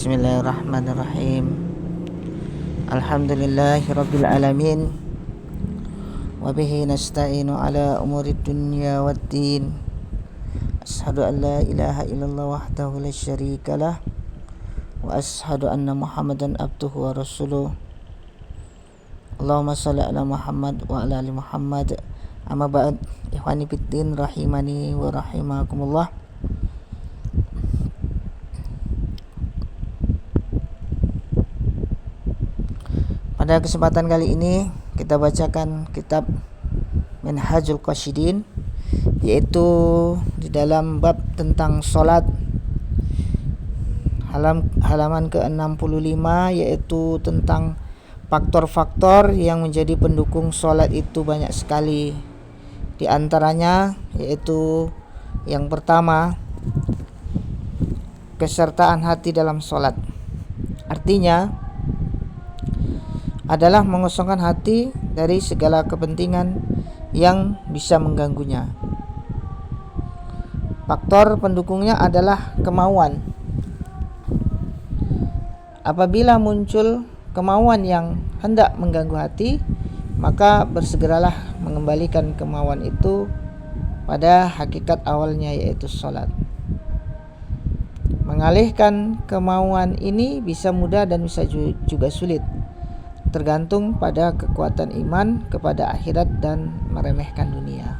Bismillahirrahmanirrahim. Alhamdulillahirabbil alamin. Wa bihi nasta'inu ala umuri dunya waddin. Asyhadu an la ilaha illallah wahdahu la syarikalah wa asyhadu anna Muhammadan abduhu wa rasuluh. Allahumma shalli ala Muhammad wa ala ali Muhammad. Amma ba'd, ikhwani fiddin rahimani wa rahimakumullah. Pada kesempatan kali ini kita bacakan kitab Minhajul Qasidin, yaitu di dalam bab tentang sholat, halaman ke-65, yaitu tentang faktor-faktor yang menjadi pendukung sholat itu banyak sekali. Di antaranya yaitu yang pertama, kesertaan hati dalam sholat. Artinya adalah mengosongkan hati dari segala kepentingan yang bisa mengganggunya. Faktor pendukungnya adalah kemauan. Apabila muncul kemauan yang hendak mengganggu hati, maka bersegeralah mengembalikan kemauan itu pada hakikat awalnya, yaitu sholat. Mengalihkan kemauan ini bisa mudah dan bisa juga sulit, tergantung pada kekuatan iman kepada akhirat dan meremehkan dunia.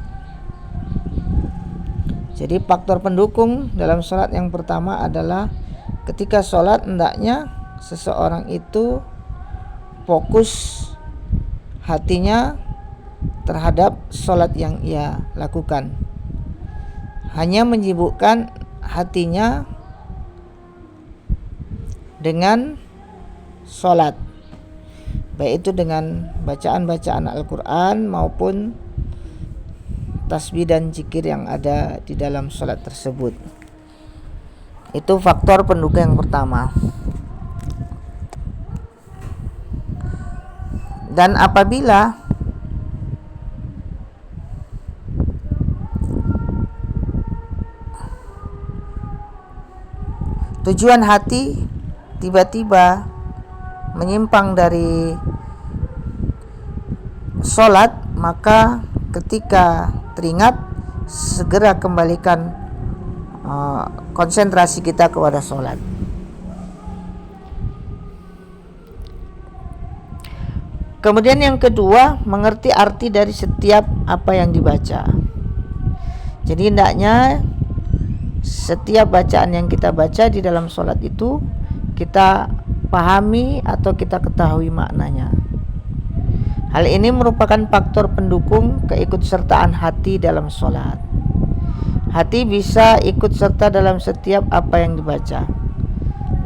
Jadi faktor pendukung dalam sholat yang pertama adalah ketika sholat hendaknya seseorang itu fokus hatinya terhadap sholat yang ia lakukan, hanya menyibukkan hatinya dengan sholat, baik itu dengan bacaan-bacaan Al-Quran maupun tasbih dan zikir yang ada di dalam sholat tersebut. Itu faktor pendukung yang pertama. Dan apabila tujuan hati tiba-tiba menyimpang dari sholat, maka ketika teringat segera kembalikan konsentrasi kita kepada sholat. Kemudian yang kedua, mengerti arti dari setiap apa yang dibaca. Jadi hendaknya setiap bacaan yang kita baca di dalam sholat itu kita pahami atau kita ketahui maknanya. Hal ini merupakan faktor pendukung keikutsertaan hati dalam sholat. Hati bisa ikut serta dalam setiap apa yang dibaca,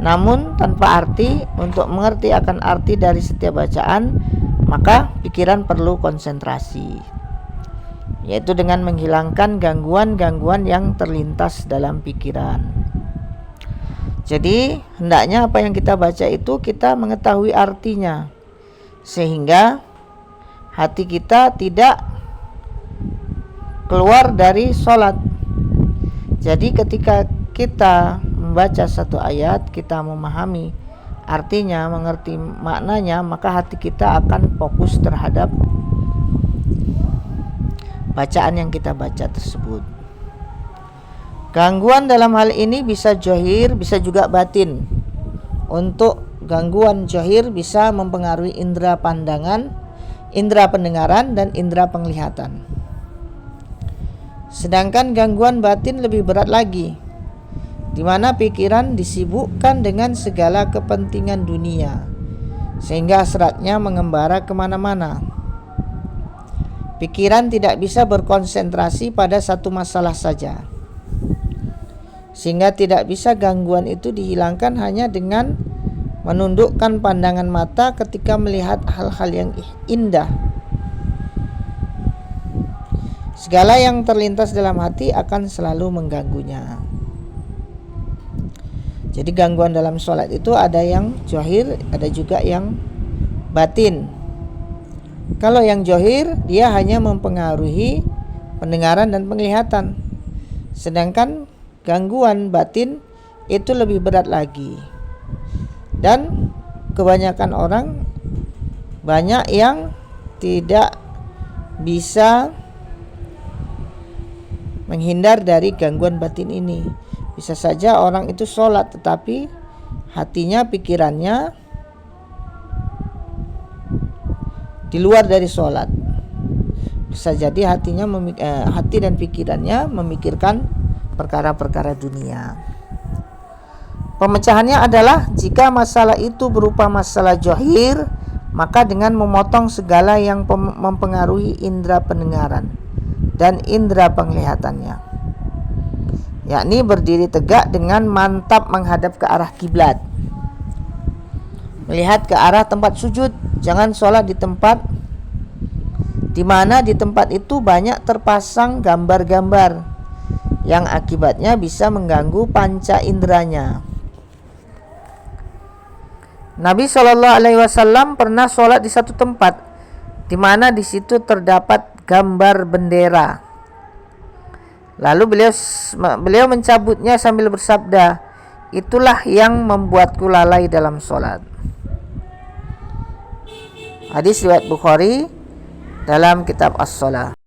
namun tanpa arti. Untuk mengerti akan arti dari setiap bacaan, maka pikiran perlu konsentrasi, yaitu dengan menghilangkan gangguan-gangguan yang terlintas dalam pikiran. Jadi hendaknya apa yang kita baca itu kita mengetahui artinya, sehingga hati kita tidak keluar dari sholat. Jadi ketika kita membaca satu ayat, kita memahami artinya, mengerti maknanya, maka hati kita akan fokus terhadap bacaan yang kita baca tersebut. Gangguan dalam hal ini bisa zahir, bisa juga batin. Untuk gangguan zahir bisa mempengaruhi indera pandangan, indera pendengaran, dan indera penglihatan. Sedangkan gangguan batin lebih berat lagi, di mana pikiran disibukkan dengan segala kepentingan dunia, sehingga hasratnya mengembara kemana-mana. Pikiran tidak bisa berkonsentrasi pada satu masalah saja, sehingga tidak bisa gangguan itu dihilangkan hanya dengan menundukkan pandangan mata ketika melihat hal-hal yang indah. Segala yang terlintas dalam hati akan selalu mengganggunya. Jadi gangguan dalam sholat itu ada yang zahir, ada juga yang batin. Kalau yang zahir, dia hanya mempengaruhi pendengaran dan penglihatan. Sedangkan gangguan batin itu lebih berat lagi. Dan kebanyakan orang banyak yang tidak bisa menghindar dari gangguan batin ini. Bisa saja orang itu sholat tetapi hatinya, pikirannya di luar dari sholat. Bisa jadi hati dan pikirannya memikirkan perkara-perkara dunia. Pemecahannya adalah jika masalah itu berupa masalah zahir, maka dengan memotong segala yang mempengaruhi indera pendengaran dan indera penglihatannya, yakni berdiri tegak dengan mantap menghadap ke arah kiblat, melihat ke arah tempat sujud. Jangan sholat di tempat di mana di tempat itu banyak terpasang gambar-gambar yang akibatnya bisa mengganggu panca inderanya. Nabi SAW pernah sholat di satu tempat di mana di situ terdapat gambar bendera. Lalu beliau mencabutnya sambil bersabda, "Itulah yang membuatku lalai dalam sholat." Hadis riwayat Bukhari dalam kitab As-Shalah.